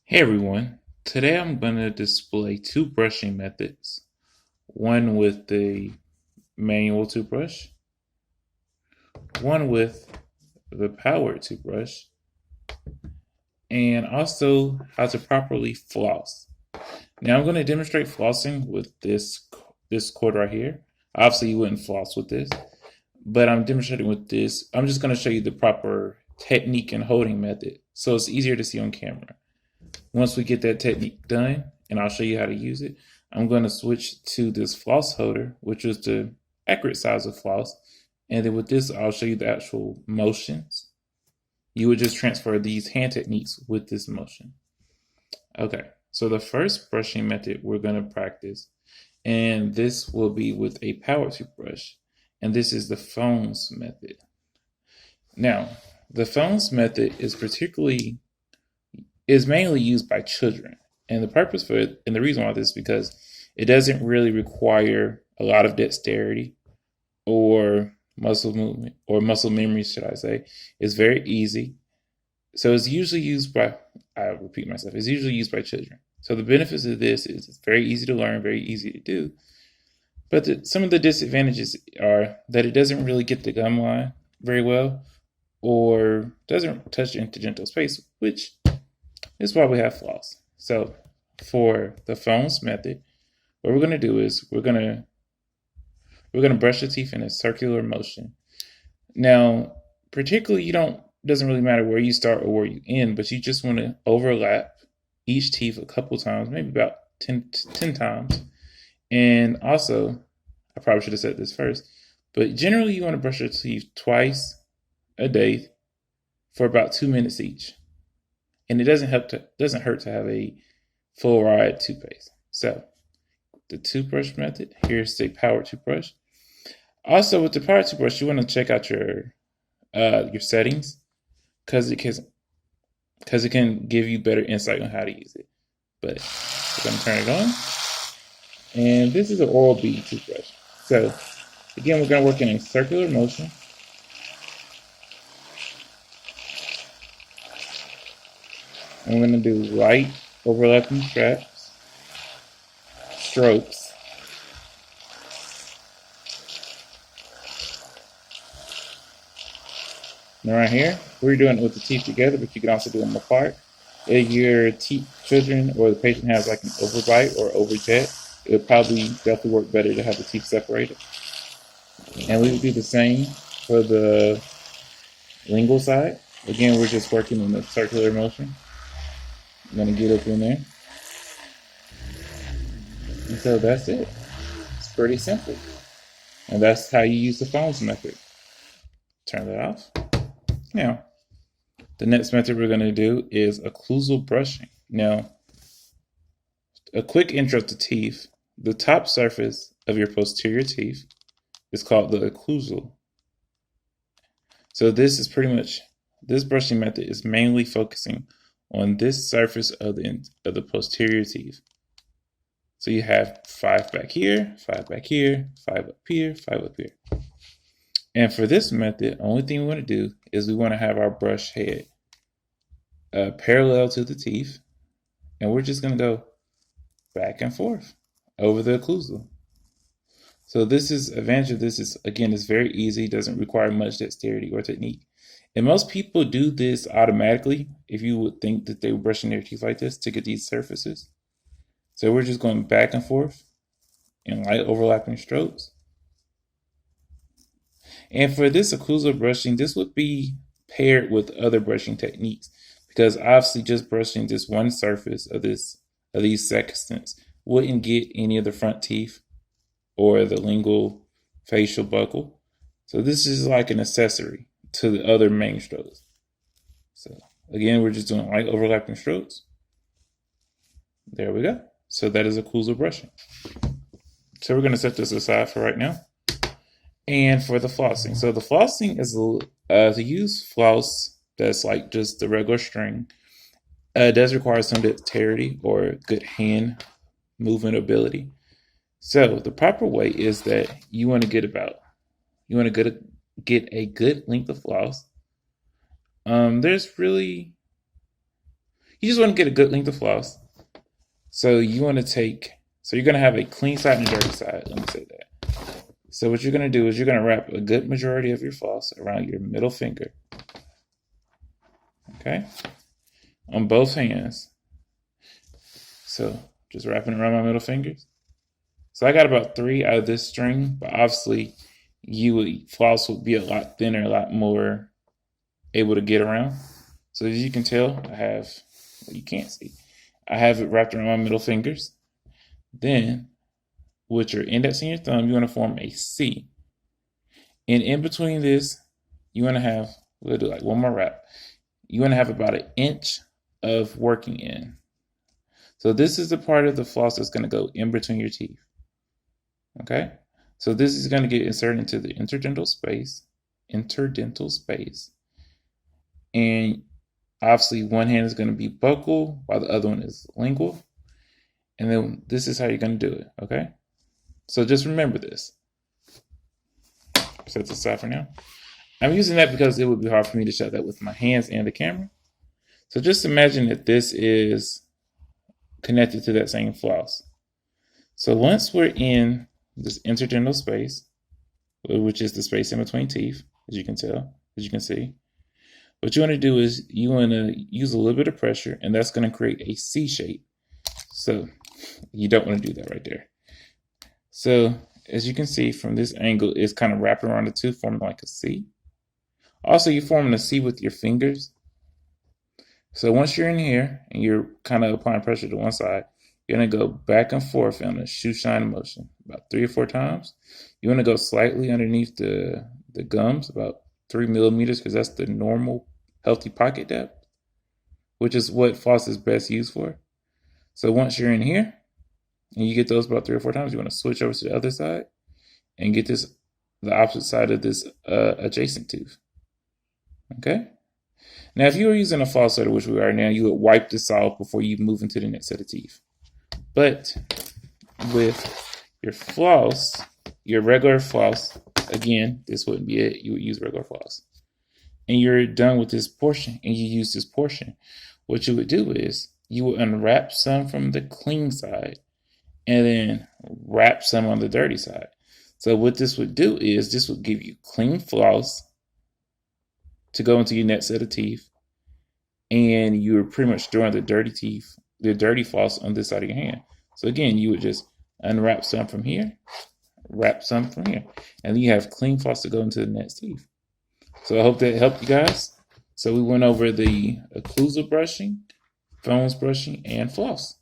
Hey everyone, today I'm going to display two brushing methods. One with the manual toothbrush, one with the power toothbrush, and also how to properly floss. Now I'm going to demonstrate flossing with this cord right here. Obviously you wouldn't floss with this, but I'm demonstrating with this. I'm just going to show you the proper technique and holding method so it's easier to see on camera. Once we get that technique done, and I'll show you how to use it, I'm going to switch to this floss holder, which is the accurate size of floss. And then with this, I'll show you the actual motions. You would just transfer these hand techniques with this motion. Okay, so the first brushing method we're going to practice, and this will be with a power toothbrush, and this is the phones method. Now, the phones method is mainly used by children. And the purpose for it, and the reason why this is because it doesn't really require a lot of dexterity or muscle movement or muscle memory, should I say. It's very easy. So it's usually used by, I repeat myself, it's usually used by children. So the benefits of this is it's very easy to learn, very easy to do. But some of the disadvantages are that it doesn't really get the gum line very well or doesn't touch the interdental space, which is why we have floss. So for the phones method, what we're going to do is we're going to brush the teeth in a circular motion. Now, particularly, you don't doesn't really matter where you start or where you end, but you just want to overlap each teeth a couple times, maybe about 10 times. And also, I probably should have said this first, but generally you want to brush your teeth twice a day for about 2 minutes each. And it doesn't hurt to have a full ride toothpaste. So the toothbrush method, here's the power toothbrush. Also with the power toothbrush, you want to check out your settings because it can give you better insight on how to use it. But we're going to turn it on. And this is an Oral-B toothbrush. So again, we're going to work in a circular motion. I'm going to do light overlapping strokes. Now right here, we're doing it with the teeth together, but you can also do them apart. If your children or the patient has like an overbite or overjet, it would probably definitely work better to have the teeth separated. And we would do the same for the lingual side. Again, we're just working in the circular motion. I'm going to get up in there. And so that's it. It's pretty simple. And that's how you use the phones method. Turn that off. Now, the next method we're going to do is occlusal brushing. Now, a quick intro to teeth. The top surface of your posterior teeth is called the occlusal. So this brushing method is mainly focusing on this surface of the posterior teeth. So you have 5 back here, 5 back here, 5 up here, 5 up here. And for this method, the only thing we want to do is we want to have our brush head parallel to the teeth. And we're just going to go back and forth over the occlusal. So this is advantage of this is, again, it's very easy, doesn't require much dexterity or technique. And most people do this automatically if you would think that they were brushing their teeth like this to get these surfaces. So we're just going back and forth in light overlapping strokes. And for this occlusal brushing, this would be paired with other brushing techniques because obviously just brushing this one surface of these sextants wouldn't get any of the front teeth or the lingual facial buccal. So this is like an accessory to the other main strokes. So again, we're just doing light overlapping strokes. There we go. So that is occlusal brushing. So we're going to set this aside for right now. And for the flossing. So the flossing is to use floss that's like just the regular string. It does require some dexterity or good hand movement ability. So the proper way is that you want to get a good length of floss. There's really, You just want to get a good length of floss. So you want to so you're going to have a clean side and a dirty side. Let me say that. So what you're going to do is you're going to wrap a good majority of your floss around your middle finger. Okay? On both hands. So just wrapping around my middle fingers. So I got about 3 out of this string, but obviously floss would be a lot thinner, a lot more able to get around. So as you can tell, you can't see, I have it wrapped around my middle fingers. Then with your index and your thumb, you want to form a C. And in between this, you want to have, we'll do like one more wrap. You want to have about 1 inch of working in. So this is the part of the floss that's going to go in between your teeth. Okay? So this is going to get inserted into the interdental space. And obviously one hand is going to be buccal while the other one is lingual. And then this is how you're going to do it. Okay? So just remember this. Set this aside for now. I'm using that because it would be hard for me to show that with my hands and the camera. So just imagine that this is connected to that same floss. So once we're in this interdental space, which is the space in between teeth, as you can see, what you want to do is you want to use a little bit of pressure, and that's going to create a C shape. So you don't want to do that right there. So as you can see from this angle, it's kind of wrapping around the tooth, forming like a C. Also, you're forming a C with your fingers. So once you're in here and you're kind of applying pressure to one side, you're going to go back and forth on a shoe shine motion about 3 or 4 times. You want to go slightly underneath the gums, about 3 millimeters, because that's the normal healthy pocket depth, which is what floss is best used for. So once you're in here and you get those about 3 or 4 times, you want to switch over to the other side and get the opposite side of this adjacent tooth. Okay? Now, if you were using a floss setter, which we are now, you would wipe this off before you move into the next set of teeth. But with your floss, your regular floss, again, this wouldn't be it. You would use regular floss. And you're done with this portion, and you use this portion. What you would do is you would unwrap some from the clean side and then wrap some on the dirty side. So what this would do is this would give you clean floss to go into your next set of teeth, and you're pretty much throwing the dirty floss on this side of your hand. So again, you would just unwrap some from here, wrap some from here, and then you have clean floss to go into the next teeth. So I hope that helped you guys. So we went over the occlusal brushing, Foams brushing, and floss.